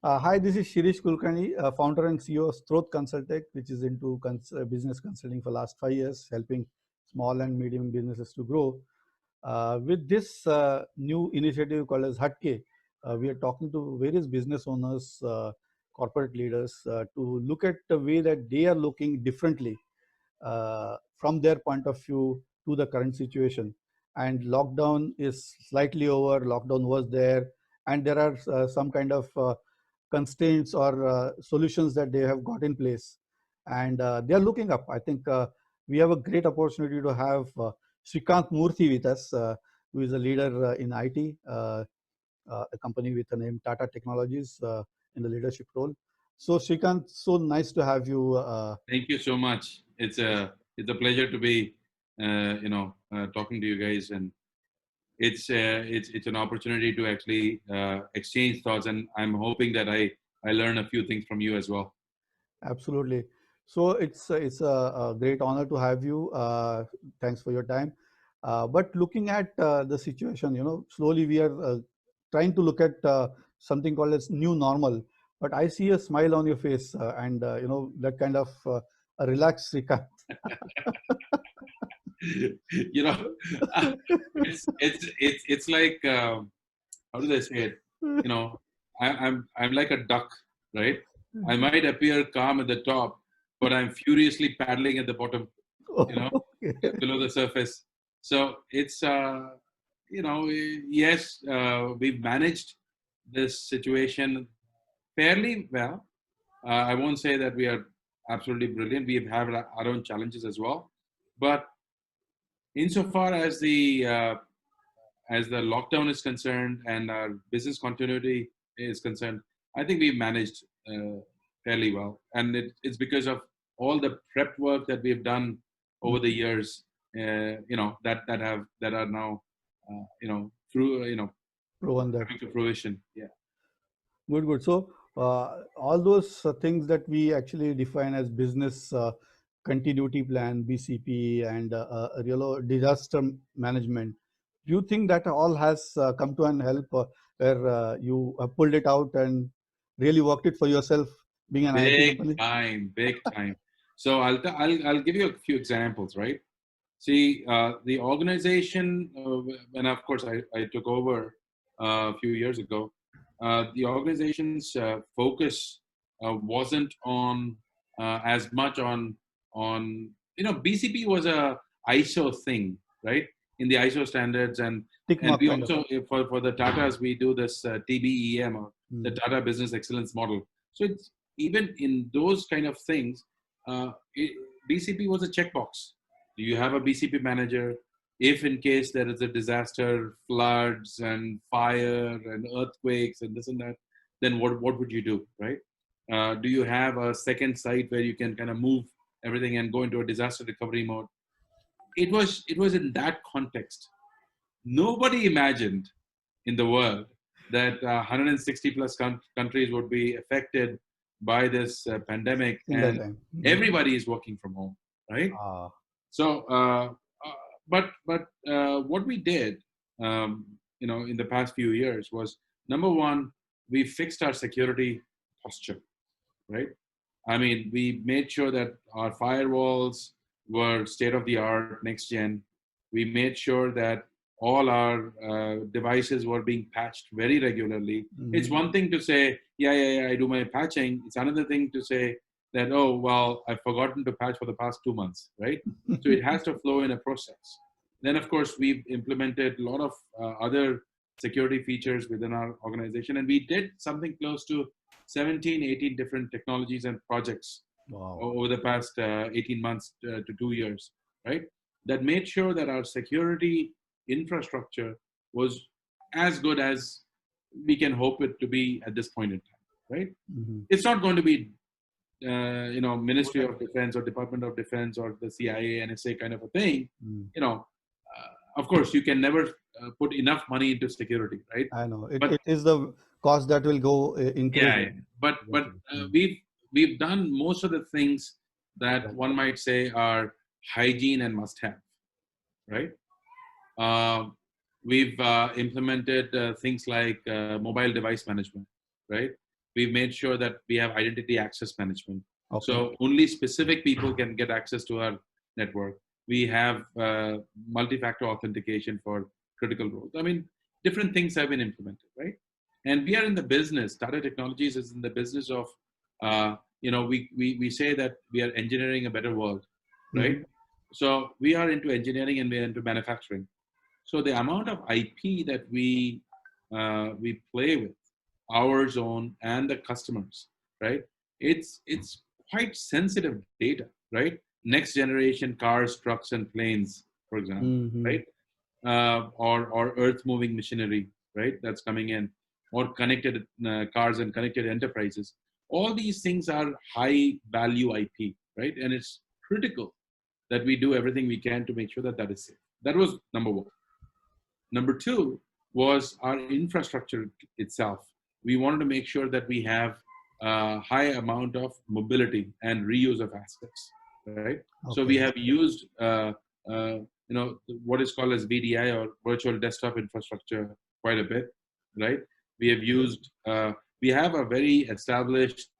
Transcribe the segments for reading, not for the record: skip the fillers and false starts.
Hi, this is Shirish Kulkarni, founder and CEO of STROTA Consultech, which is into business consulting for last 5 years, helping small and medium businesses to grow. With this new initiative called as HATKE, we are talking to various business owners, corporate leaders, to look at the way that they are looking differently from their point of view to the current situation. And lockdown is slightly over, lockdown was there, and there are some kind of constraints or solutions that they have got in place, and they are looking up. I think we have a great opportunity to have Shreekanth Moorthy with us, who is a leader in IT, a company with the name TataTechnologies in the leadership role. So Shreekanth, so nice to have you. Thank you so much. It's a pleasure to be talking to you guys, and it's an opportunity to actually exchange thoughts, and I'm hoping that I learn a few things from you as well. Absolutely. So it's a great honor to have you. Thanks for your time. But looking at the situation, slowly we are trying to look at something called as new normal. But I see a smile on your face, and that kind of a relaxed Srikanth. you know, it's like how do I say it? I'm like a duck, right? I might appear calm at the top, but I'm furiously paddling at the bottom, Okay. below the surface. So it's yes, we've managed this situation fairly well. I won't say that we are absolutely brilliant. We have our own challenges as well, but insofar as the lockdown is concerned and our business continuity is concerned, I think we've managed fairly well, and it's because of all the prep work that we've done over the years. That are now through Proven that. coming to fruition. Yeah. Good, good. So all those things that we actually define as business continuity plan, BCP, and disaster management, do you think that all has come to an help where you pulled it out and really worked it for yourself, being an IT Big company? time, big time. So I'll give you a few examples, right? See, the organization, when of course I took over a few years ago, the organization's focus wasn't on as much on BCP was a ISO thing, right? In the ISO standards, and Tick and mark we kind of. also for the Tatas we do this TBEM, or the Tata Business Excellence Model. So it's even in those kind of things, BCP was a checkbox. Do you have a BCP manager? If in case there is a disaster, floods and fire and earthquakes and this and that, then what would you do, right? Do you have a second site where you can kind of move everything and go into a disaster recovery mode? It was in that context. Nobody imagined in the world that 160 plus countries would be affected by this pandemic, Single and time. everybody is working from home, right? Ah, So, but what we did, in the past few years was, number one, we fixed our security posture, right? I mean, we made sure that our firewalls were state of the art, next gen. We made sure that all our devices were being patched very regularly. It's one thing to say, yeah, I do my patching. It's another thing to say that, oh, well, I've forgotten to patch for the past 2 months, right? So it has to flow in a process. Then, of course, we've implemented a lot of other security features within our organization, and we did something close to 17, 18 different technologies and projects wow. over the past 18 months to 2 years, right? That made sure that our security infrastructure was as good as we can hope it to be at this point in time, right? It's not going to be, Ministry of Defense or Department of Defense or the CIA, NSA kind of a thing. Of course, you can never put enough money into security, right? I know. But It is the cost that will go increase. yeah, but we've done most of the things that one might say are hygiene and must have, right? We've implemented things like mobile device management, right? We've made sure that we have identity access management. Okay. So only specific people can get access to our network. We have multi-factor authentication for critical roles. I mean, different things have been implemented, right? And we are in the business. Tata Technologies is in the business of, we say that we are engineering a better world, right? Mhm. So we are into engineering and we are into manufacturing. So the amount of IP that we play with, our own and the customers, right? It's quite sensitive data, right? Next generation cars, trucks, and planes, for example, Mhm. right? Or earth moving machinery, right? That's coming in, or connected cars and connected enterprises. All these things are high value IP, right? And it's critical that we do everything we can to make sure that that is safe. That was number one. Number two was our infrastructure itself. We wanted to make sure that we have a high amount of mobility and reuse of assets, right? So we Okay. have used, what is called as VDI or virtual desktop infrastructure quite a bit, right? We have used, we have a very established,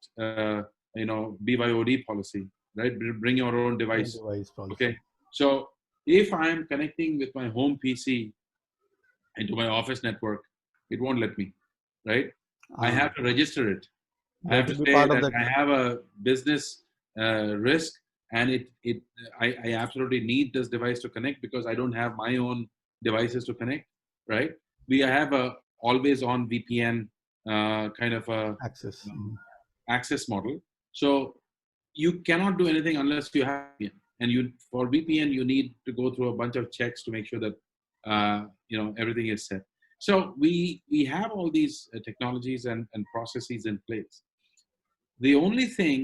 BYOD policy, right? Bring your own Own device. device policy. Okay. So if I am connecting with my home PC into my office network, it won't let me, right? I Ah, have to register it. you I have have to to be say part of that that. I have a business risk, and I absolutely need this device to connect because I don't have my own devices to connect, right? We have a always on VPN kind of a Access. Mhm. access model. So you cannot do anything unless you have VPN. And for VPN, you need to go through a bunch of checks to make sure that everything is set. So we have all these technologies and processes in place. The only thing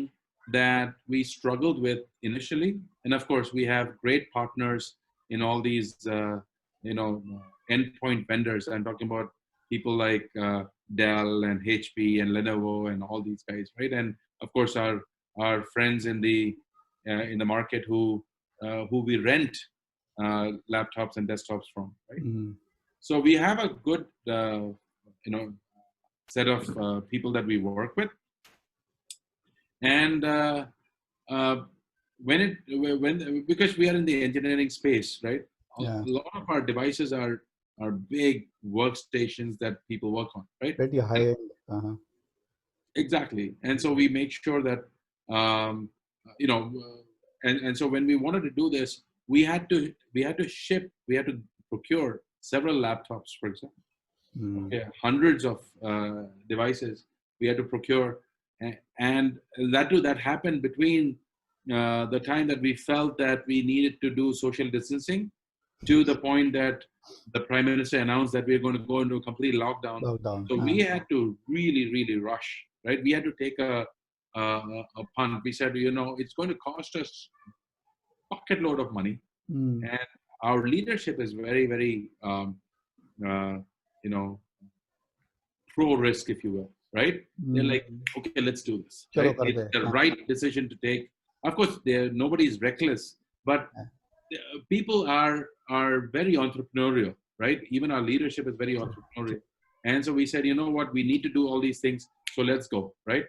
that we struggled with initially, and of course we have great partners in all these endpoint vendors. I'm talking about people like Dell and HP and Lenovo and all these guys, right? And of course our friends in the market who we rent laptops and desktops from, right? Mhm. So we have a good set of people that we work with, and uh, when because we are in the engineering space, right? A Yeah. lot of our devices are big workstations that people work on, right? Pretty And high end. Uh-huh. exactly. And so we make sure that, um, you know, and so when we wanted to do this, we had to procure several laptops, for example. Mm. Okay, hundreds of devices we had to procure, and that happened between the time that we felt that we needed to do social distancing to the point that the prime minister announced that we are going to go into a complete lockdown. Lockdown. So we had to really, really rush, right? We had to take a punt. We said, it's going to cost us a bucket load of money, Mm. and our leadership is very, very, uh, you know, pro risk, if you will, right? They're Mm. like, okay, let's do this, Chalo right? kar It's de. the हाँ. right decision to take. Of course, nobody is reckless, but people are very entrepreneurial, right? Even our leadership is very entrepreneurial, and so we said, you know what, we need to do all these things, so let's go, right?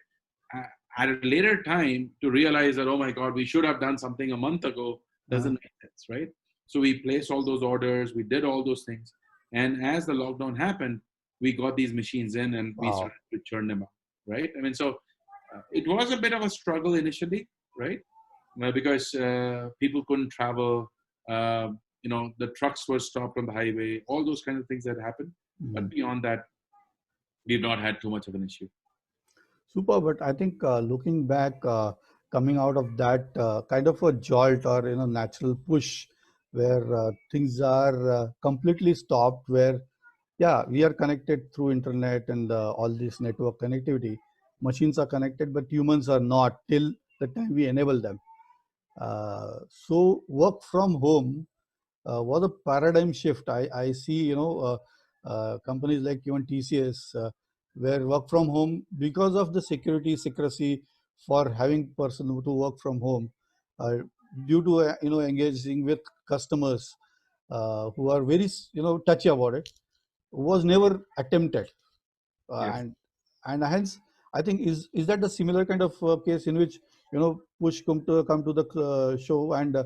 At a later time, to realize that, oh my God, we should have done something a month ago, doesn't हाँ. make sense, right? So we placed all those orders, we did all those things, and as the lockdown happened, we got these machines in and we Wow. started to churn them out, right? I mean, so it was a bit of a struggle initially, right? Because people couldn't travel. The trucks were stopped on the highway. All those kind of things that happened. But Mm. beyond that, we've not had too much of an issue. Super, but I think looking back, coming out of that kind of a jolt or natural push, where things are completely stopped, where yeah, we are connected through internet and all this network connectivity. Machines are connected, but humans are not till the time we enable them. So work from home was a paradigm shift. I see, companies like even TCS, where work from home, because of the secrecy for having person to work from home, uh, due to engaging with customers who are very touchy about it, was never attempted, Yes. and hence I think is that the similar kind of case in which push come to the show and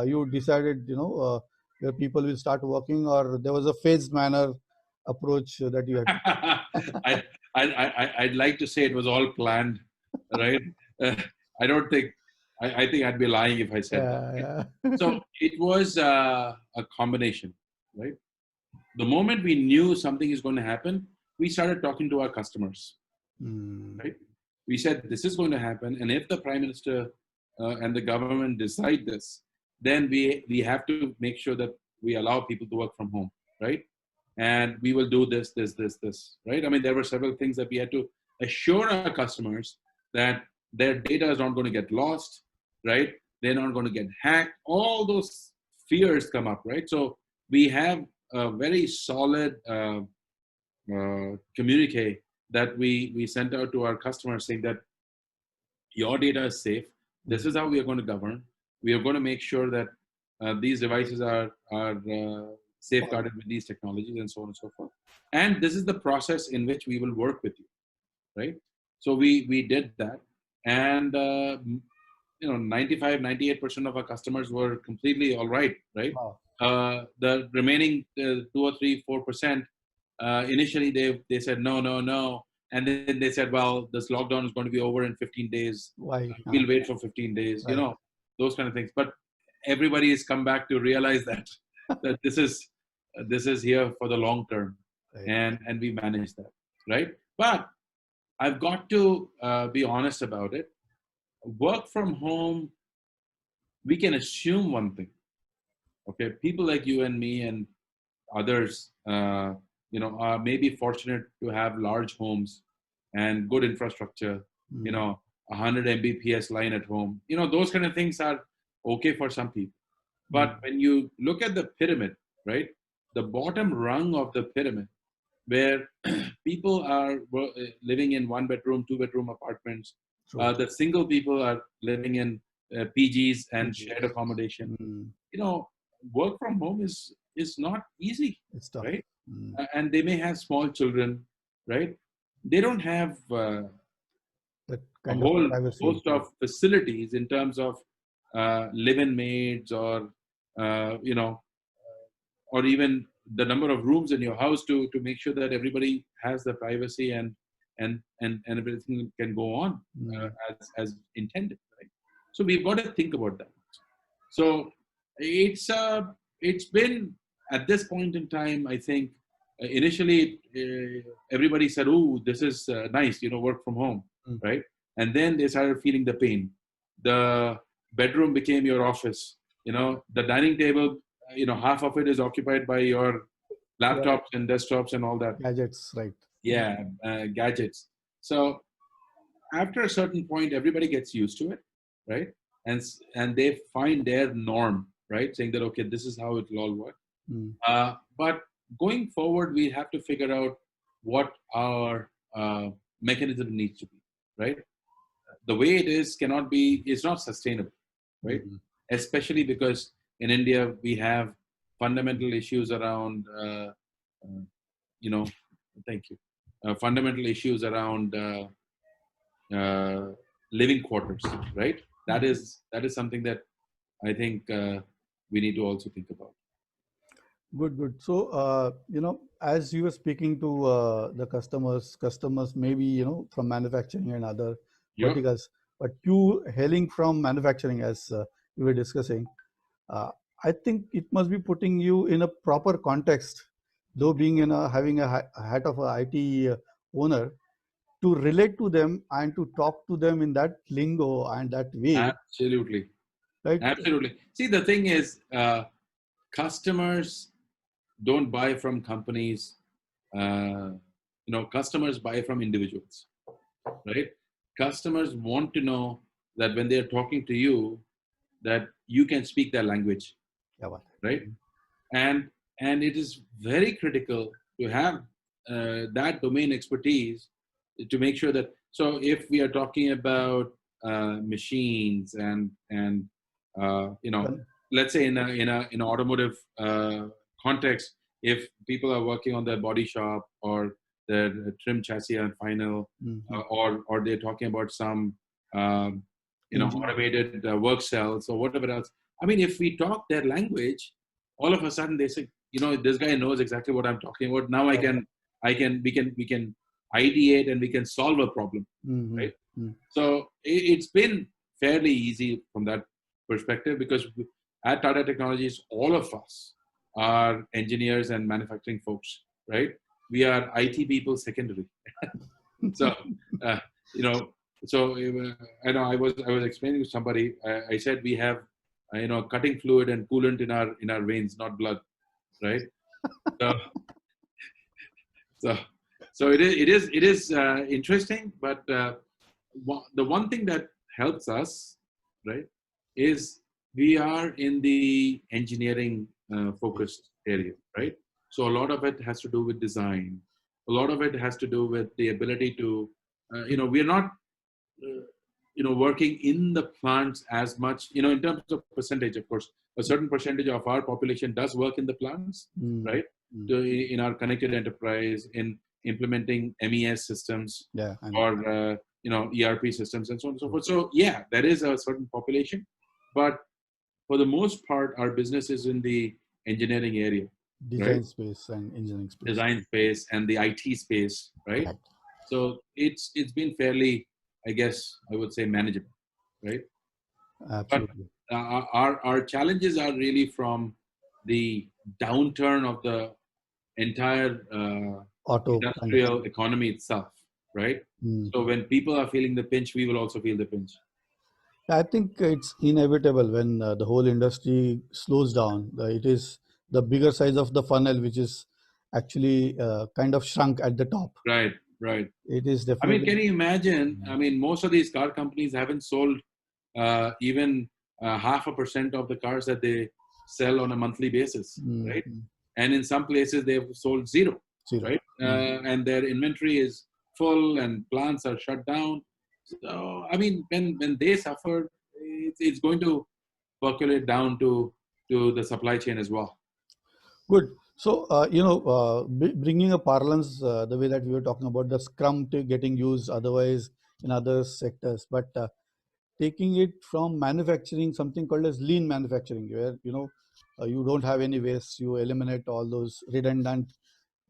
you decided your people will start working, or there was a phased manner approach that you had to take? I, I'd like to say it was all planned, right? Uh, I don't think, I think I'd be lying if I said that. Right? Yeah, So it was a combination, right? The moment we knew something is going to happen, we started talking to our customers, Hmm. right? We said, this is going to happen. And if the Prime Minister and the government decide this, then we have to make sure that we allow people to work from home, right? And we will do this, right? I mean, there were several things that we had to assure our customers that their data is not going to get lost, right? They're not going to get hacked. All those fears come up, right? So we have a very solid communique that we sent out to our customers saying that your data is safe. This is how we are going to govern. We are going to make sure that these devices are safeguarded with these technologies and so on and so forth. And this is the process in which we will work with you, right? So we did that, and 95, 98% of our customers were completely all right, right? Wow. The remaining 2 or 3, 4%, initially they said no, no, no, and then they said, well, this lockdown is going to be over in 15 days. Why? We'll wait for 15 days, Right. those kind of things. But everybody has come back to realize that that this is here for the long term, Right. and we manage that, right? But I've got to be honest about it. Work from home, we can assume one thing. Okay, people like you and me and others, are maybe fortunate to have large homes and good infrastructure. You Mm. know, 100 Mbps line at home. Those kind of things are okay for some people. But Mm. when you look at the pyramid, right, the bottom rung of the pyramid, where people are living in 1 bedroom, 2 bedroom apartments, True. the single people are living in PGs and shared PGs. accommodation. Mm. Work from home is not easy, It's tough. right? Mm. And they may have small children, right? They don't have That a kind of whole privacy. host of facilities in terms of live-in maids, or uh, you know or even the number of rooms in your house to make sure that everybody has the privacy and everything can go on Mm. as intended, right? So we've got to think about that. So it's been, at this point in time, I think initially everybody said, "Oh, this is nice, work from home," Mm. right? And then they started feeling the pain. The bedroom became your office. The dining table, half of it is occupied by your Yeah. laptops and desktops and all that. Gadgets, right. Yeah, gadgets. So after a certain point, everybody gets used to it, right? And they find their norm, right? Saying that, okay, this is how it will all work. Mm. But going forward, we have to figure out what our mechanism needs to be, right? The way it is cannot be, it's not sustainable, right? Mm. Especially because in India, we have fundamental issues around, you know, thank you, fundamental issues around uh, living quarters, right? That is something that I think we need to also think about. Good, good. So, as you were speaking to the customers maybe, from manufacturing and other Yep. verticals, but you hailing from manufacturing, as we were discussing, uh, I think it must be putting you in a proper context, though being having a hat of a IT owner, to relate to them and to talk to them in that lingo and that way, Absolutely. right? Absolutely. See, the thing is, customers don't buy from companies. Uh, customers buy from individuals, right? Customers want to know that when they're talking to you, that you can speak their language, Yeah, well, right? And it is very critical to have that domain expertise to make sure that, so if we are talking about machines and con- let's say in an automotive context, if people are working on their body shop or the trim chassis and final, Mm-hmm. or they're talking about some Engine. automated work cells or whatever else. I mean, if we talk their language, all of a sudden they say, this guy knows exactly what I'm talking about. Now we can ideate and we can solve a problem, Mm-hmm. right? So it's been fairly easy from that perspective, because at Tata Technologies, all of us are engineers and manufacturing folks, right? We are IT people secondary. So, uh, you know, I know I was explaining to somebody. I said we have, cutting fluid and coolant in our veins, not blood, right? So, so, so it is interesting, but the one thing that helps us, right, is we are in the engineering focused area, right? So a lot of it has to do with design. A lot of it has to do with the ability to, we're not, working in the plants as much, in terms of percentage, of course, a certain percentage of our population does work in the plants, Mm-hmm. right? In our connected enterprise, in implementing MES systems, Yeah. or ERP systems and so on and so forth. So yeah, there is a certain population, but for the most part, our business is in the engineering area, right? Design space and engineering space. Design space and the IT space, right? Right. So it's been fairly, I guess, I would say manageable, right? But Absolutely. our challenges are really from the downturn of the entire Auto kind of. industrial economy itself, right? Mm. So when people are feeling the pinch, we will also feel the pinch. I think it's inevitable when the whole industry slows down. It is the bigger size of the funnel, which is actually kind of shrunk at the top. Right, right. It is I mean, can definitely. you imagine? I Mm. mean, most of these car companies haven't sold even 0.5% of the cars that they sell on a monthly basis, right? Mm. And in some places they've sold zero, Zero. right? Mm. And their inventory is full and plants are shut down. So I mean, when they suffer, it's going to percolate down to the supply chain as well. Good. So, bringing a parlance, the way that we were talking about the scrum to getting used otherwise in other sectors, but taking it from manufacturing, something called as lean manufacturing, where you don't have any waste, you eliminate all those redundant,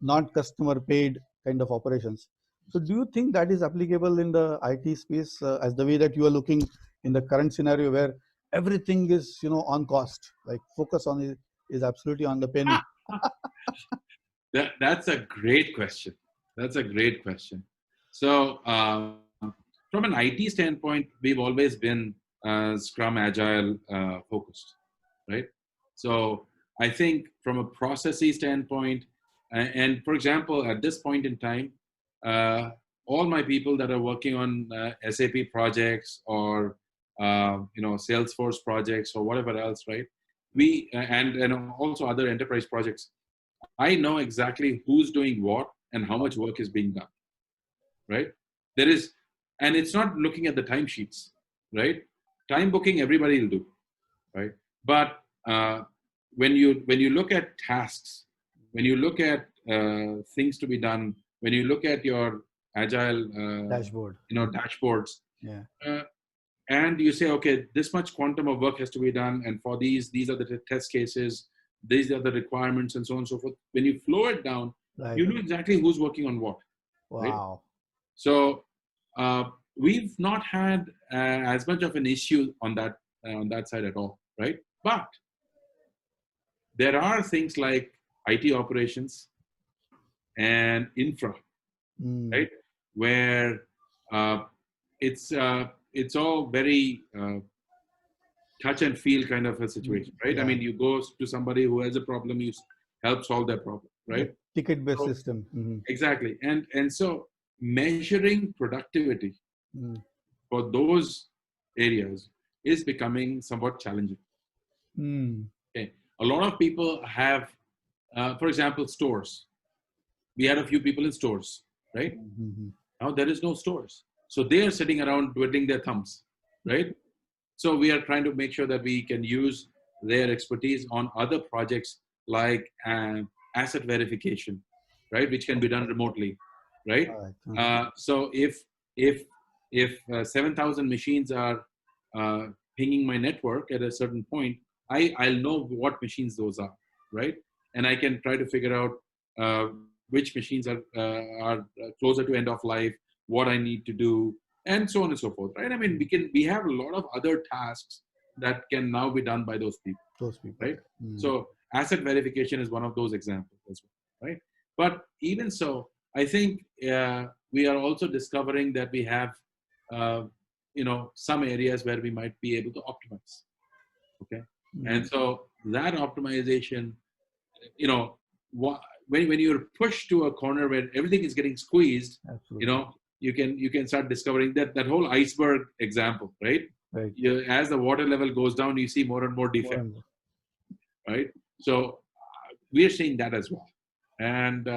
not customer paid kind of operations. So, do you think that is applicable in the IT space as the way that you are looking in the current scenario where everything is on cost, like focus on it is absolutely on the penny? That's a great question. That's a great question. So, from an IT standpoint, we've always been Scrum Agile focused, right? So, I think from a processy standpoint, and for example, at this point in time, uh, all my people that are working on SAP projects or Salesforce projects or whatever else, right? We and also other enterprise projects, I know exactly who's doing what and how much work is being done, right? There is, and it's not looking at the timesheets, right? Time booking, everybody will do, right? But when you look at tasks, when you look at things to be done, when you look at your agile, Dashboard. dashboards, Yeah. uh, and you say, okay, this much quantum of work has to be done, and for these are the test cases, these are the requirements, and so on and so forth. When you flow it down, Right. you know exactly who's working on what, right? Wow. So uh, we've not had as much of an issue on that side at all, right? But there are things like IT operations and infra, Mm. right, where uh, it's all very touch and feel kind of a situation, right? I Yeah. mean, you go to somebody who has a problem, you help solve their problem, The right? ticket-based So system. Mm-hmm. exactly, and so measuring productivity Mm. for those areas is becoming somewhat challenging. Mm. Okay, a lot of people have, for example, stores. We had a few people in stores, right? Mm-hmm. Now there is no stores, so they are sitting around twiddling their thumbs, right? So we are trying to make sure that we can use their expertise on other projects like asset verification, right, which can be done remotely. right? Right. So if 7,000 machines are pinging my network at a certain point, I'll know what machines those are, right? And I can try to figure out which machines are closer to end of life, what I need to do, and so on and so forth, right? I mean, we have a lot of other tasks that can now be done by those people, Those people. right? So asset verification is one of those examples as well, right? But even so, I think we are also discovering that we have, some areas where we might be able to optimize. Okay, and so that optimization, you know, when you're pushed to a corner where everything is getting squeezed, Absolutely. you can start discovering that whole iceberg example, right? Right. As the water level goes down, you see more and more More defects, and more. right? So we are seeing that as well, and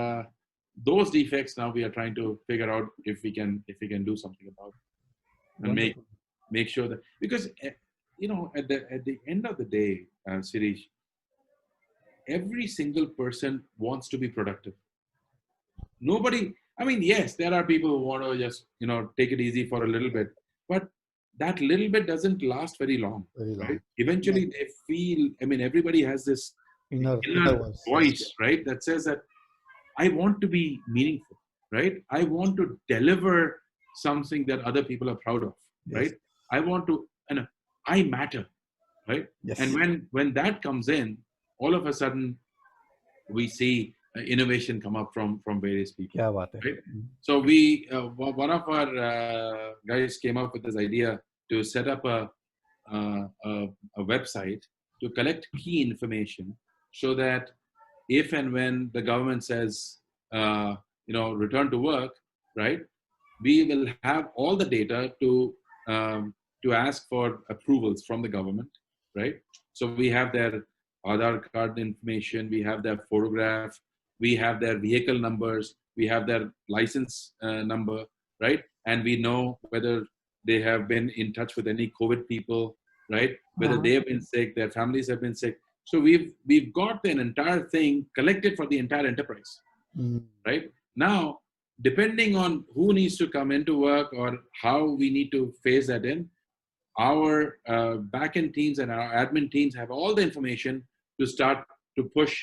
those defects now we are trying to figure out if we can do something about it and Wonderful. make sure that, because at the end of the day, Sirish, every single person wants to be productive. Nobody, I mean, yes, there are people who want to just take it easy for a little bit, but that little bit doesn't last very long, Very right? long. Eventually they feel, I mean, everybody has this Inner inner voice. Yes. voice, right, that says that I want to be meaningful, right? I want to deliver something that other people are proud of, Yes. right? I want to, and I matter, right? And Yes. when that comes in, all of a sudden we see innovation come up from various people, क्या बात है. right? So we one of our guys came up with this idea to set up a website to collect key information, so that if and when the government says return to work, right, we will have all the data to ask for approvals from the government, right? So we have their Aadhaar card information, we have their photograph, we have their vehicle numbers, we have their license number, right? And we know whether they have been in touch with any COVID people, right? Whether they have been sick, their families have been sick. So we've got an entire thing collected for the entire enterprise, right? Now, depending on who needs to come into work or how we need to phase that in, our backend teams and our admin teams have all the information to start to push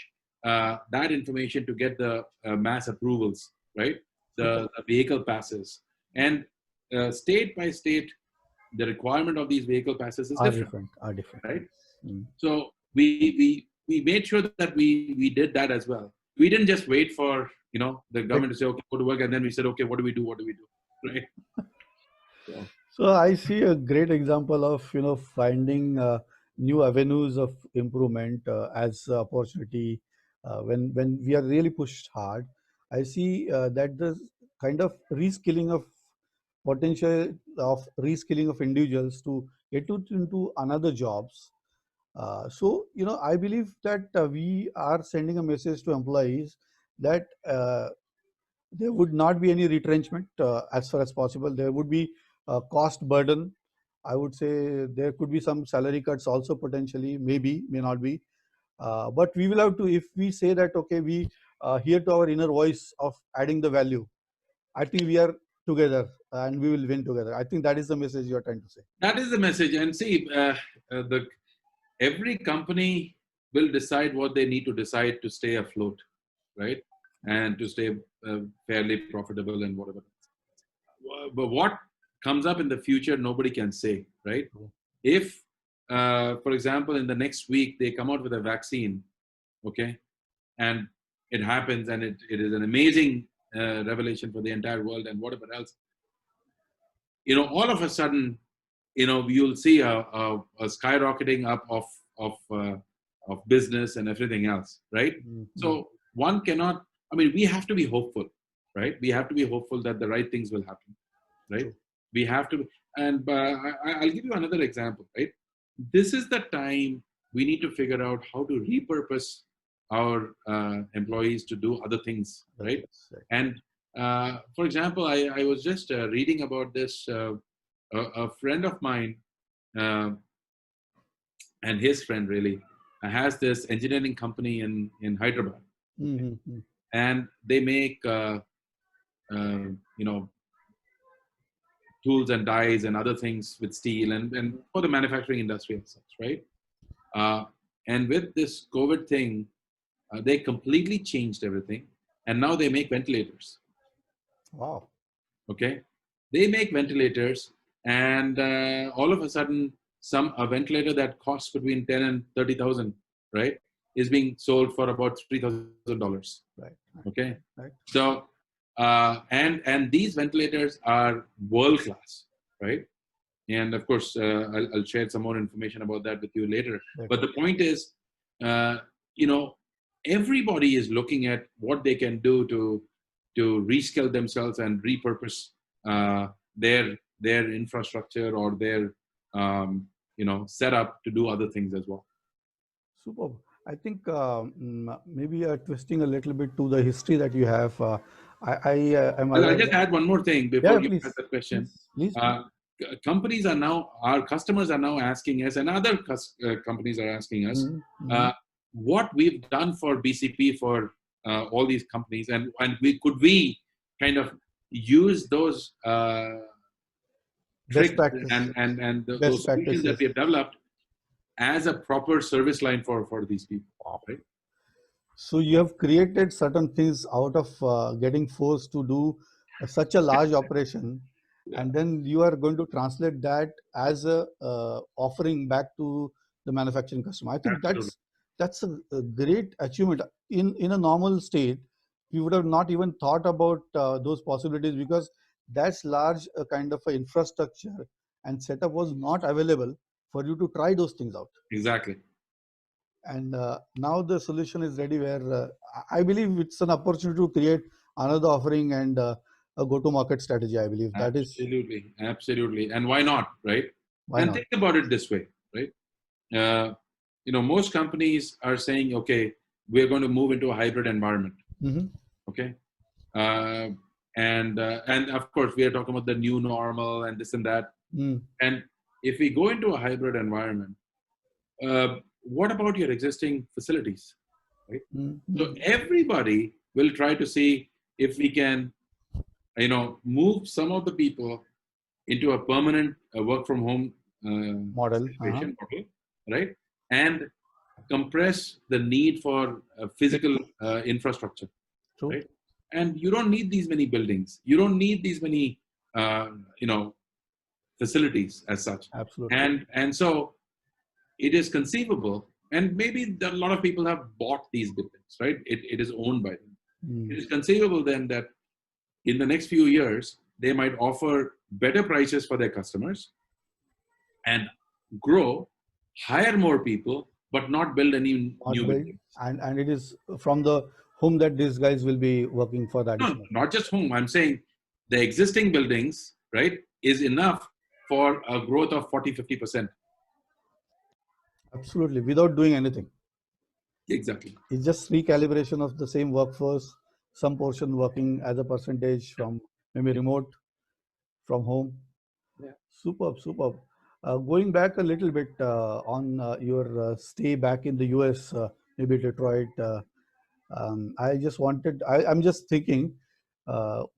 that information to get the mass approvals, right? The vehicle passes. And state by state, the requirement of these vehicle passes is different, Are different. right? So we made sure that we did that as well. We didn't just wait for the government to say, okay, go to work, and then we said, okay, what do we do, right? So I see a great example of finding new avenues of improvement as opportunity when we are really pushed hard. I see that the kind of reskilling of potential of reskilling of individuals to get into another jobs. So I believe that we are sending a message to employees that there would not be any retrenchment as far as possible. There would be a cost burden. I would say there could be some salary cuts also potentially, maybe, may not be. But we will have to, if we say that, okay, we hear to our inner voice of adding the value, I think we are together and we will win together. I think that is the message you are trying to say. That is the message. And see, every company will decide what they need to decide to stay afloat, right? And to stay fairly profitable and whatever. But what comes up in the future, nobody can say, right? If, for example, in the next week, they come out with a vaccine, okay, and it happens and it is an amazing revelation for the entire world and whatever else, all of a sudden, you'll see a skyrocketing up of business and everything else, right? So one cannot, I mean, we have to be hopeful, right? We have to be hopeful that the right things will happen, right? True. We have to, and I'll give you another example, right? This is the time we need to figure out how to repurpose our employees to do other things, right? And for example, I was just reading about this. A friend of mine and his friend really has this engineering company in Hyderabad, and they make you know, tools and dies and other things with steel and for the manufacturing industry and such, right? Uh, and with this COVID thing, they completely changed everything, and now they make ventilators. Wow. Okay, they make ventilators, and all of a sudden, a ventilator that costs between 10 and 30,000, right, is being sold for about $3,000. Right. Okay, Right. so and these ventilators are world class, right? And of course, I'll share some more information about that with you later. But the Definitely. point is, uh, you know, everybody is looking at what they can do to reskill themselves and repurpose uh, their infrastructure or their setup to do other things as well. Superb. I think maybe twisting a little bit to the history that you have. I am I'll aware just that. add one more thing Yeah, before you please, ask that question. please, please. Uh, Companies are now, our customers are now asking us, and other companies are asking us, Mm-hmm. what we've done for BCP for all these companies, and we kind of use those Best tricks practice. those Best solutions that practices. we have developed as a proper service line for these people, Wow. right? So you have created certain things out of getting forced to do such a large operation, Yeah, and then you are going to translate that as a offering back to the manufacturing customer. I think absolutely. that's a great achievement. In a normal state, we would have not even thought about those possibilities, because that's large kind of a infrastructure and setup was not available for you to try those things out. Exactly. And now the solution is ready, where I believe it's an opportunity to create another offering and a go-to-market strategy. I believe that is Absolutely, absolutely. And why not, right? why And not. think about it this way, right? Most companies are saying, okay, we're going to move into a hybrid environment. Mm-hmm. Okay, uh, and of course, we are talking about the new normal and this and that. Mm. And if we go into a hybrid environment, what about your existing facilities, right? So Mm-hmm. everybody will try to see if we can, move some of the people into a permanent work from home Model. situation model, right? And compress the need for physical infrastructure, True. right? And you don't need these many buildings. You don't need these many, uh, you know, facilities as such. Absolutely. And so it is conceivable, and maybe a lot of people have bought these buildings, right? It is owned by them. Mm. It is conceivable then that in the next few years, they might offer better prices for their customers and grow, hire more people, but not build any Not new build, buildings. and it is from the home that these guys will be working for the No, additional. not just home. I'm saying the existing buildings, right, is enough for a growth of 40-50%. Absolutely, without doing anything. Exactly. It's just recalibration of the same workforce, some portion working as a percentage from maybe remote, from home. Yeah. Superb, superb. Going back a little bit on your stay back in the US, maybe Detroit, I just wanted, I'm just thinking,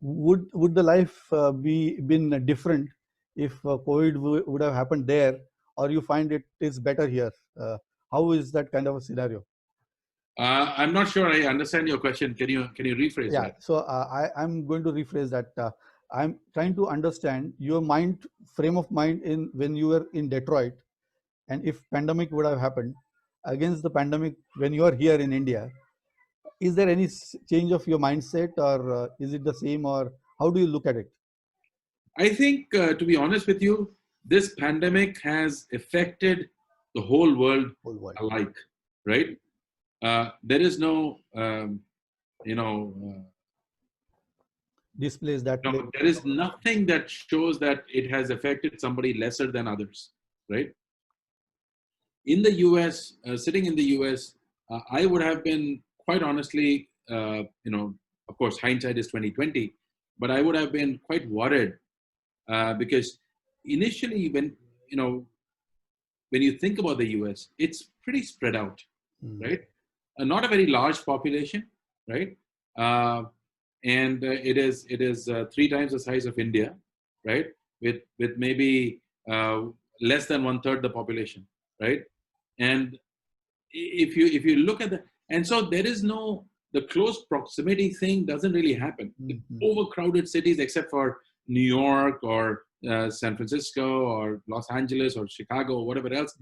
would the life be been different if COVID would have happened there, or you find it is better here? How is that kind of a scenario? I'm not sure I understand your question. Can you rephrase Yeah, that? so I'm going to rephrase that. I'm trying to understand your mind, frame of mind in when you were in Detroit, and if pandemic would have happened against the pandemic when you are here in India. Is there any change of your mindset, or is it the same, or how do you look at it? I think, to be honest with you, this pandemic has affected the whole world Whole world alike, right? There is no, you know, displays that no, play. there is nothing that shows that it has affected somebody lesser than others, right? In the US, sitting in the US, I would have been quite honestly, of course, hindsight is 2020, but I would have been quite worried because initially, when you think about the US, it's pretty spread out, Mm. right? Not a very large population, right? Uh, and it is 3 times the size of India, right? With maybe less than 1/3 the population, right? And if you look at the, and so there is no, the close proximity thing doesn't really happen. The overcrowded cities, except for New York or San Francisco or Los Angeles or Chicago or whatever else,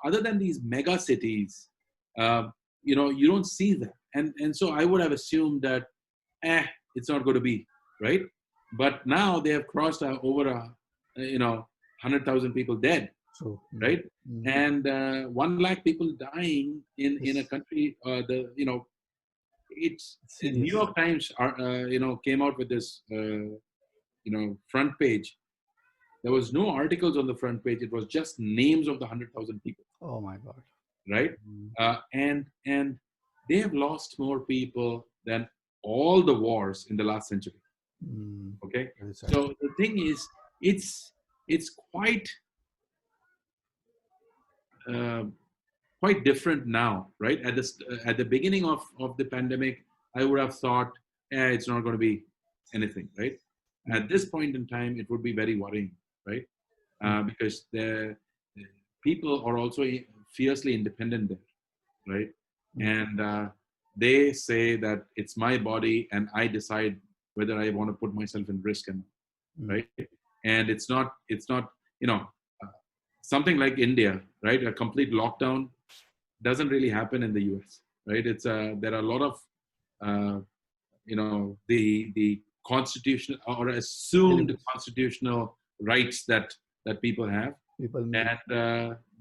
other than these mega cities, uh, you don't see that. And so I would have assumed that, it's not going to be, right? But now they have crossed over 100,000 people dead, So, right? And 1 lakh people dying in a country. It's New serious. York Times came out with this front page. There was no articles on the front page. It was just names of the 100,000 people, Oh my God. right? And they have lost more people than all the wars in the last century. Okay, so the thing is, it's uh, quite different now, right? At the beginning of the pandemic, I would have thought, it's not going to be anything, right? At this point in time, it would be very worrying, right? Because the people are also fiercely independent there, right? And they say that it's my body and I decide whether I want to put myself in risk or not, right? And it's not uh, something like India, right? A complete lockdown doesn't really happen in the US, right? There are a lot of the constitutional or assumed constitutional rights that people have, and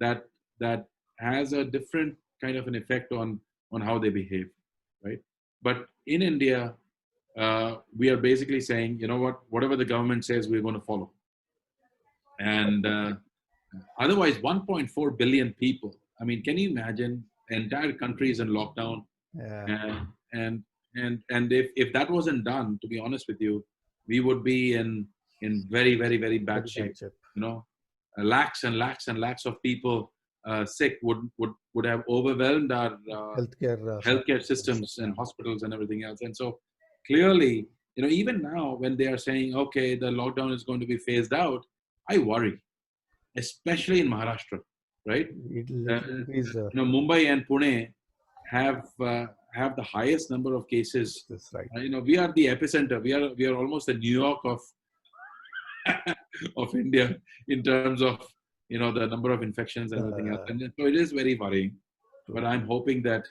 that has a different kind of an effect on how they behave, right? But in India, we are basically saying, you know what, whatever the government says, we're going to follow. And otherwise, 1.4 billion people. I mean, can you imagine? The entire country is in lockdown, and if that wasn't done, to be honest with you, we would be in very, very, very bad shape. Lakhs and lakhs and lakhs of people sick would have overwhelmed our healthcare systems and hospitals and everything else. And so clearly, even now when they are saying, okay, the lockdown is going to be phased out, I worry, especially in Maharashtra, right? Mumbai and Pune have the highest number of cases. That's right. We are the epicenter. We are almost the New York of India in terms of the number of infections and everything else. And so it is very worrying. But I'm hoping that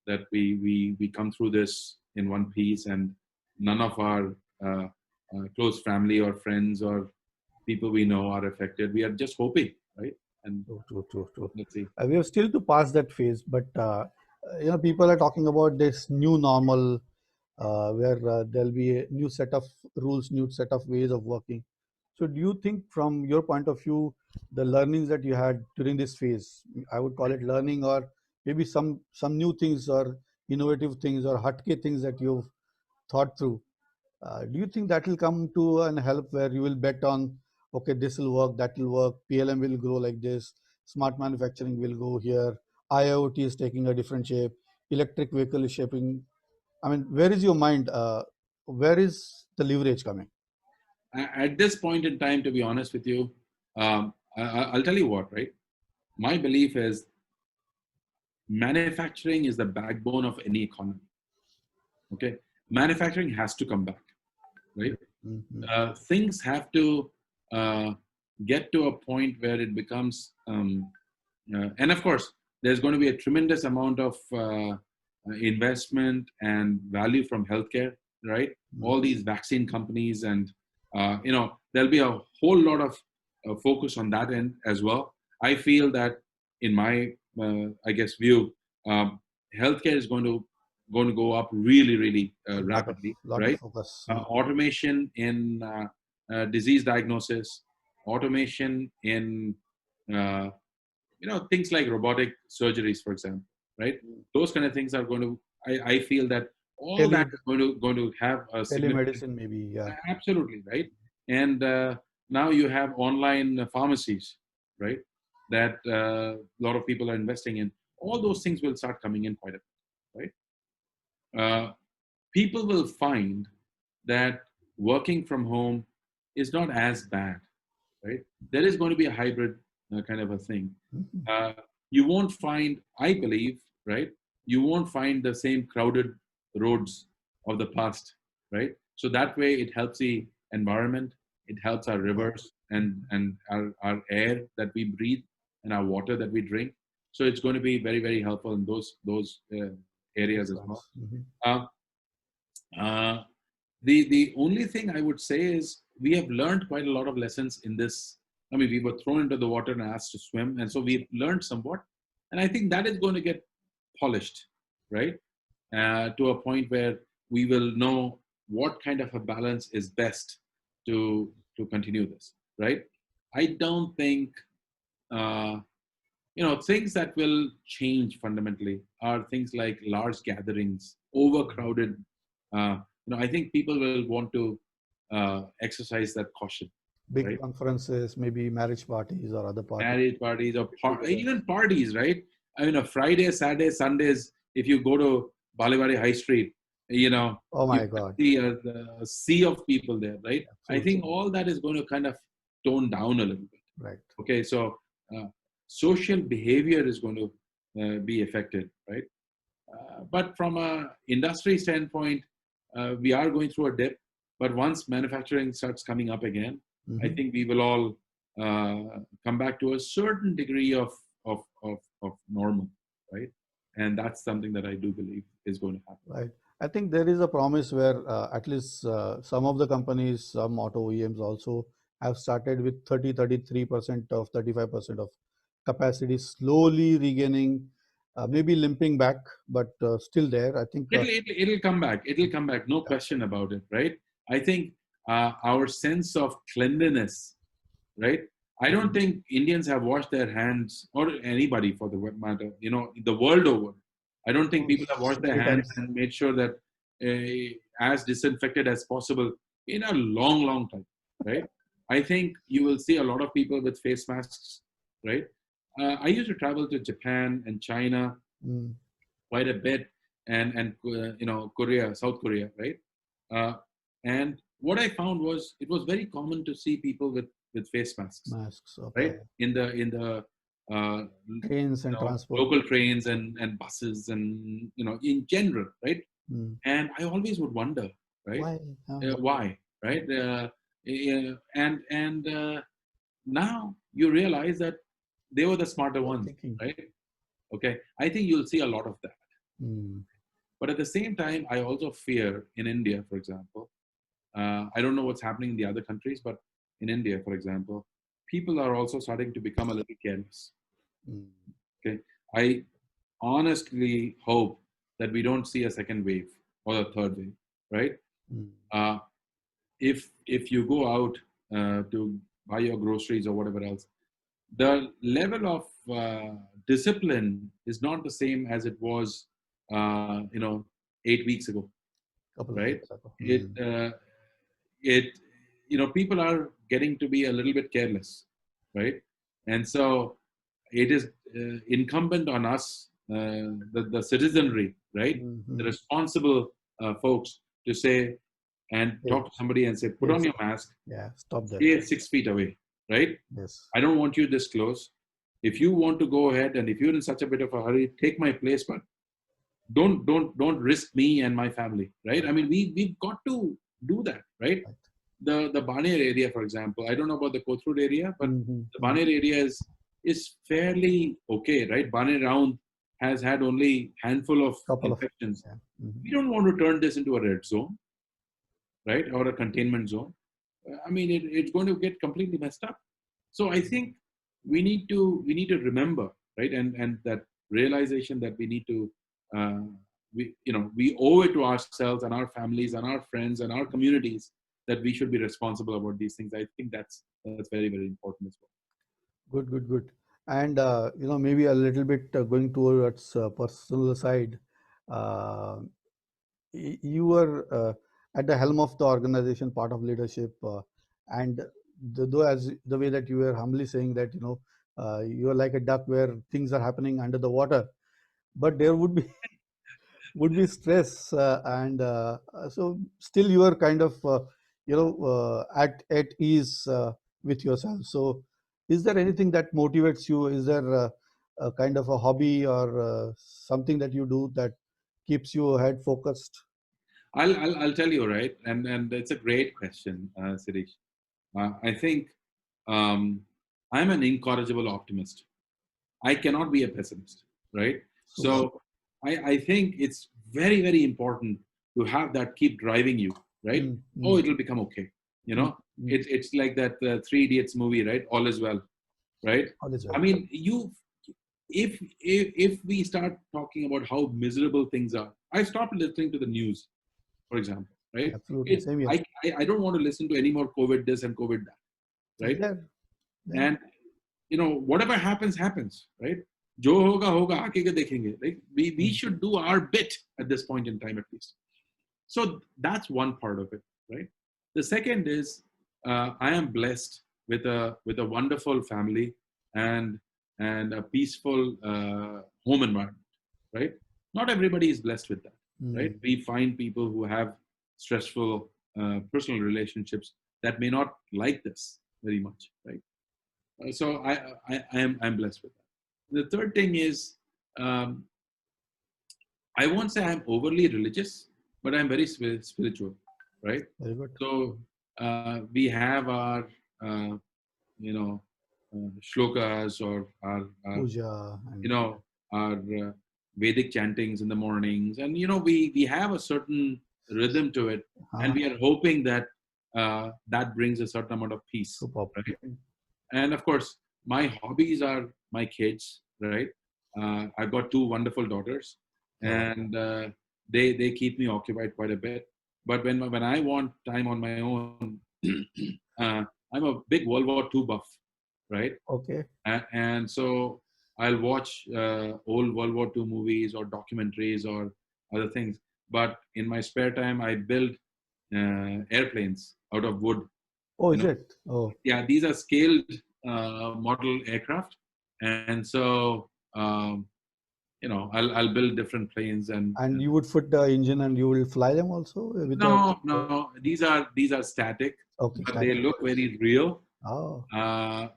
that we come through this in one piece, and none of our close family or friends or people we know are affected. We are just hoping, right? And true. let's see. We have still to pass that phase, but people are talking about this new normal, where there'll be a new set of rules, new set of ways of working. So do you think, from your point of view, the learnings that you had during this phase, I would call it learning, or maybe some new things or innovative things or hatke things that you've thought through, do you think that will come to and help, where you will bet on, okay, this will work, that will work, PLM will grow like this, smart manufacturing will go here, IoT is taking a different shape, electric vehicle is shaping. I mean, where is your mind? Where is the leverage coming? At this point in time, to be honest with you, I'll tell you what, right? My belief is manufacturing is the backbone of any economy. Okay, manufacturing has to come back, right? Things have to get to a point where it becomes, and of course, there's going to be a tremendous amount of investment and value from healthcare, right? All these vaccine companies, and there'll be a whole lot of focus on that end as well. I feel that, in my I guess view, healthcare is going to go up really, really rapidly, right? Automation in disease diagnosis, automation in things like robotic surgeries, for example, right? Those kind of things are going to. I feel that all that is going to have a telemedicine, maybe, yeah. Absolutely, right. And now you have online pharmacies, right? That a lot of people are investing in. All those things will start coming in quite a bit, right? uh, people will find that working from home is not as bad, right? There is going to be a hybrid kind of a thing. Mhm. Uh, you won't find, I believe, right? You won't find the same crowded roads of the past, right? So that way it helps the environment, it helps our Right. rivers and our air that we breathe and our water that we drink. So it's going to be very, very helpful in those areas as well. Excellent. Mhm. Uh, uh, the only thing I would say is we have learned quite a lot of lessons in this. I mean, we were thrown into the water and asked to swim, and so we've learned somewhat. And I think that is going to get polished, right? To a point where we will know what kind of a balance is best to continue this, right? I don't think uh, things that will change fundamentally are things like large gatherings, overcrowded. uh, I think people will want to exercise that caution, Big right? conferences, maybe marriage parties or other parties. Marriage parties or Get together. even parties, right? I mean, a Friday, Saturday, Sundays, if you go to Baliwadi High Street, Oh you my can God. see a sea of people there, right? I Absolutely. think all that is going to kind of tone down a little bit. Right. Okay, so uh, social behavior is going to be affected, right? But from a industry standpoint, we are going through a dip. But once manufacturing starts coming up again, I Mhm. think we will all come back to a certain degree of normal, right? And that's something that I do believe is going to happen. Right. I think there is a promise where at least some of the companies, some auto OEMs also have started with 33% of 35% of capacity, slowly regaining, maybe limping back, but still there. I think It'll come back. It'll come back. No that's question about it, right? I think our sense of cleanliness, right? I right. don't think Indians have washed their hands, or anybody for the matter, the world over. I don't think Oh, people have washed their many hands times. and made sure that as disinfected as possible in a long, long time, right? I think you will see a lot of people with face masks, right? I used to travel to Japan and China Mm, quite a bit, and Korea, South Korea, right? Uh, and what I found was it was very common to see people with face masks, masks, okay. right? In the uh, Trains and transport. local trains and buses and in general, right? Mm. And I always would wonder, right? Why? Why, right? And now you realize that they were the smarter They're ones, thinking. right? Okay, I think you'll see a lot of that. Mm. But at the same time, I also fear in India, for example, I don't know what's happening in the other countries, but in India, for example, people are also starting to become a little careless. Mm. Okay, I honestly hope that we don't see a second wave or a third wave, right? Mm. Uh, if you go out to buy your groceries or whatever else, the level of discipline is not the same as it was, 8 weeks ago, Couple of right? years ago. It Mm. it people are getting to be a little bit careless, right? And so it is incumbent on us, the citizenry, right, the Mm-hmm. responsible folks, to say and Hey, talk to somebody and say, put hey, on your mask, yeah, stop that. stay 6 feet away, right? Yes. I don't want you this close. If you want to go ahead, and if you're in such a bit of a hurry, take my place, but don't risk me and my family, right? I Right. mean, we've got to do that, right? Right. The Baner area, for example, I don't know about the Kothur area, but the Mm-hmm. Baner area is fairly okay, right? Baner round has had only handful of Couple of, infections. yeah. Mm-hmm. We don't want to turn this into a red zone, right, or a containment zone. I mean, it's going to get completely messed up. So I think we need to remember, right, and that realization that we need to uh, we owe it to ourselves and our families and our friends and our communities that we should be responsible about these things. I think that's very, very important as well. Good, good, good. And maybe a little bit going towards personal side. Uh, you were at the helm of the organization, part of leadership, and though as the way that you were humbly saying that you are like a duck where things are happening under the water, but there would be would be stress, and so still you are kind of at ease with yourself. So is there anything that motivates you? Is there a kind of a hobby or something that you do that keeps you head focused? I'll tell you, right, and it's a great question, Sirish. I think um, I'm an incorrigible optimist. I cannot be a pessimist, right? Super. So I think it's very, very important to have that keep driving you, right? Mm, Oh, mm, it'll become okay. You mm, know, mm. it's like that Three Idiots movie, right? All is well, right? All is I well. mean, if we start talking about how miserable things are, I stopped listening to the news, for example, right? Absolutely. It Same here. I don't want to listen to any more COVID this and COVID that, right? Yeah. Yeah. And whatever happens happens, right? Jo hoga hoga, aake ke dekhenge. Like we Mm, should do our bit at this point in time, at least. So that's one part of it, right? The second is I am blessed with a wonderful family and a peaceful home environment, right? Not everybody is blessed with that, right? mm. We find people who have stressful personal relationships that may not like this very much, right? So I'm blessed with that. The third thing is um, I won't say I'm overly religious, but I'm very spiritual, right? Very good. So we have our uh, you know shlokas or our Puja you and know our Vedic chantings in the mornings, and we have a certain rhythm to it, and uh, we are hoping that that brings a certain amount of peace, superb. right? And of course, my hobbies are my kids, right? I've got two wonderful daughters, Yeah. and they keep me occupied quite a bit. But when I want time on my own, I'm a big World War II buff, right? Okay. And so I'll watch old World War II movies or documentaries or other things. But in my spare time, I build airplanes out of wood. Oh, You is know, it? Oh, yeah, these are scaled model aircraft, and so I'll build different planes and and you would fit the engine and you will fly them also with the. no, these are static, Okay, but they static. look very real, Oh,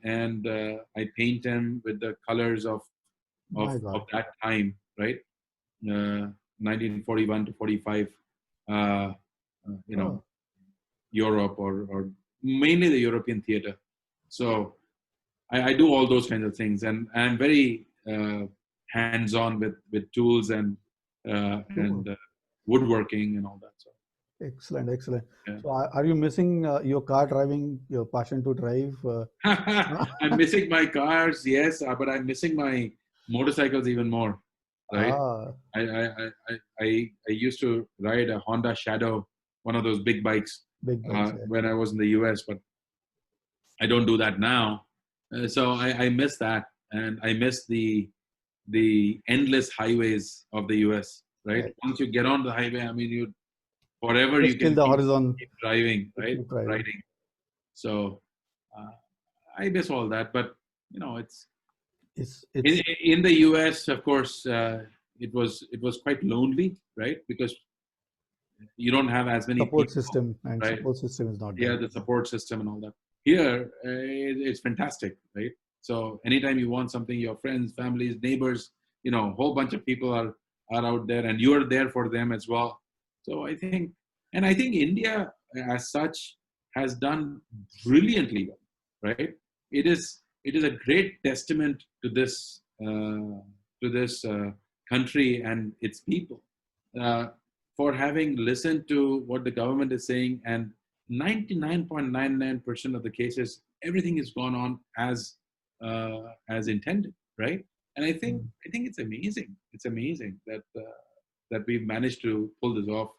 and I paint them with the colors my of God. that time, right? 1941 to 45, uh, Oh, Europe or mainly the European theater. So I do all those kinds of things, and I'm very hands-on with tools and super. woodworking and all that. So Excellent, excellent. yeah. So, are you missing your car driving, your passion to drive? I'm missing my cars, yes, but I'm missing my motorcycles even more, right? Ah, I used to ride a Honda Shadow, one of those big bikes, big bikes. Yeah. when I was in the US, but I don't do that now. So I miss that, and I miss the endless highways of the US. Right? Yeah. Once you get on the highway, I mean, you forever you Just till can the keep horizon, driving, you right? keep driving. Riding. So uh, I miss all that, but it's in It's in the US, of course. It was quite lonely, right? Because you don't have as many support people, system, and right? support system is not Yeah, there. the support system and all that. Here, it's fantastic, right? So anytime you want something, your friends, families, neighbors, a whole bunch of people are out there, and you're there for them as well. So I think India as such has done brilliantly well, right? It is a great testament to this country and its people, uh, for having listened to what the government is saying, and 99.99% of the cases, everything has gone on as intended, right? And I think Mm. I think it's amazing. It's amazing that we've managed to pull this off,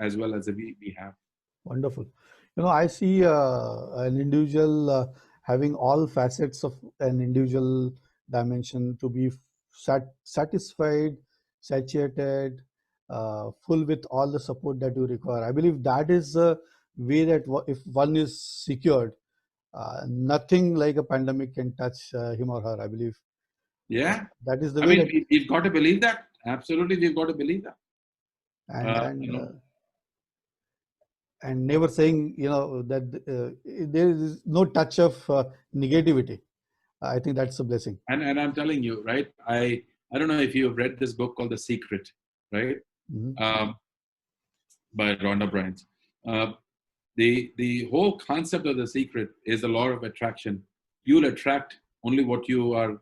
as well as we have. Wonderful. I see an individual having all facets of an individual dimension to be satisfied, satiated, full with all the support that you require. I believe that is the way that if one is secured, nothing like a pandemic can touch him or her. I believe Yeah, that is the I way mean, that. we've got to believe that. Absolutely, we've got to believe that. And never saying, that there is no touch of negativity. I think that's a blessing. And I'm telling you, right? I don't know if you've read this book called The Secret, right? Mm-hmm. By Rhonda Byrne. The whole concept of The Secret is the law of attraction. You'll attract only what you are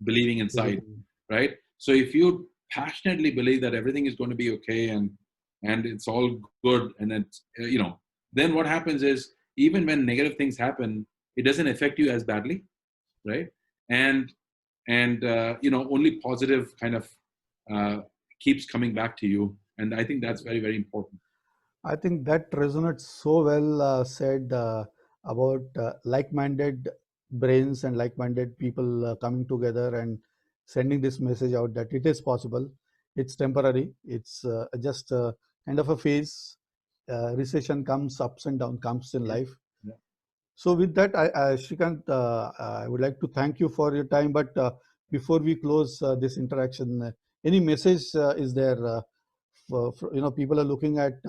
believing inside, right? So if you passionately believe that everything is going to be okay and it's all good, and it's, then what happens is, even when negative things happen, it doesn't affect you as badly, right? And only positive kind of keeps coming back to you. And I think that's very, very important. I think that resonates so well said about like-minded brains and like-minded people coming together and sending this message out that it is possible. It's temporary. It's just kind of a phase. Recession comes, ups and downs comes in life. Yeah. So with that, Shreekanth, I would like to thank you for your time. But before we close this interaction, any message is there? For, people are looking at,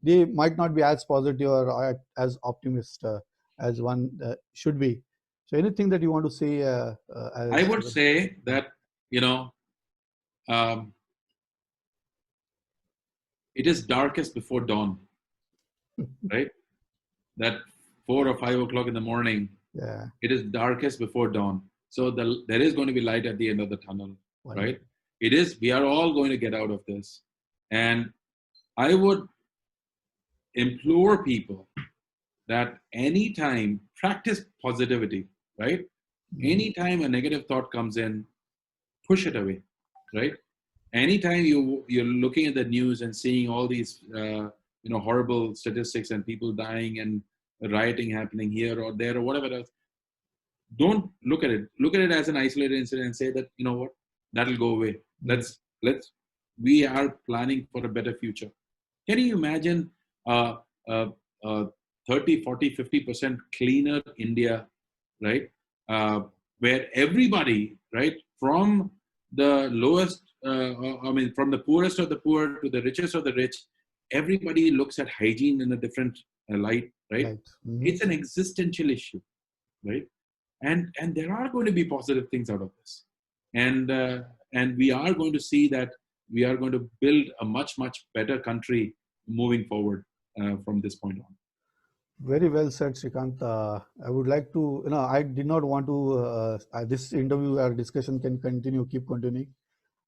they might not be as positive or as optimist as one should be. So anything that you want to say? I would say that, it is darkest before dawn, right? That 4 or 5 o'clock in the morning, it is darkest before dawn. So there is going to be light at the end of the tunnel, right? We are all going to get out of this. And I would implore people that anytime, practice positivity, right? Anytime a negative thought comes in, push it away, right? Anytime you're looking at the news and seeing all these horrible statistics and people dying and rioting happening here or there or whatever else, don't look at it. Look at it as an isolated incident and say that, you know what, that'll go away. We are planning for a better future. Can you imagine 30, 40, 50% cleaner India, right? Where everybody, right, from the lowest, from the poorest of the poor to the richest of the rich, everybody looks at hygiene in a different light, right? It's an existential issue, right? And there are going to be positive things out of this. And we are going to see that we are going to build a much, much better country moving forward from this point on. Very well said, Shreekanth. I would like to, I did not want to, this interview or discussion can keep continuing,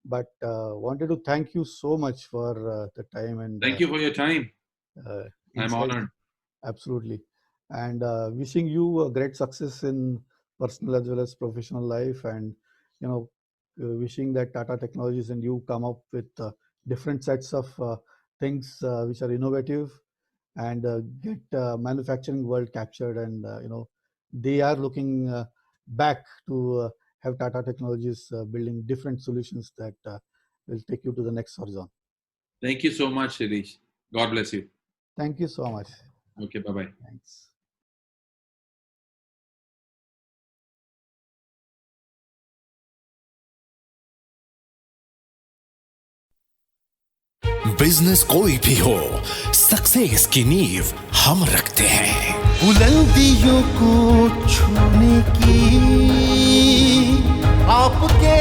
but wanted to thank you so much for the time. And thank you for your time. I'm honored. Absolutely. And wishing you a great success in personal as well as professional life, and wishing that Tata Technologies and you come up with different sets of things which are innovative and get manufacturing world captured, and they are looking back to have Tata Technologies building different solutions that will take you to the next horizon. Thank you so much, Shirish. God bless you. Thank you so much. Okay, bye-bye. Thanks. Business कोई भी हो, success की नींव हम रखते हैं। बुलंदियों को छूने की आपके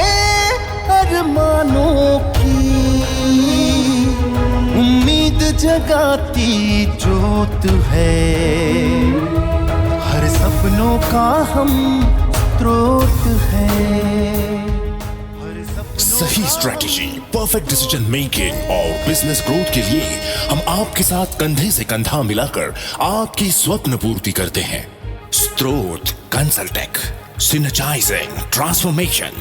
अरमानों की उम्मीद जगाती जोत है, हर सपनों का हम स्रोत है। सही स्ट्रेटेजी, परफेक्ट डिसीजन मेकिंग और बिजनेस ग्रोथ के लिए हम आपके साथ कंधे से कंधा मिलाकर आपकी स्वप्न पूर्ति करते हैं। स्त्रोत कंसल्टेक, सिनर्जाइजिंग ट्रांसफॉर्मेशन।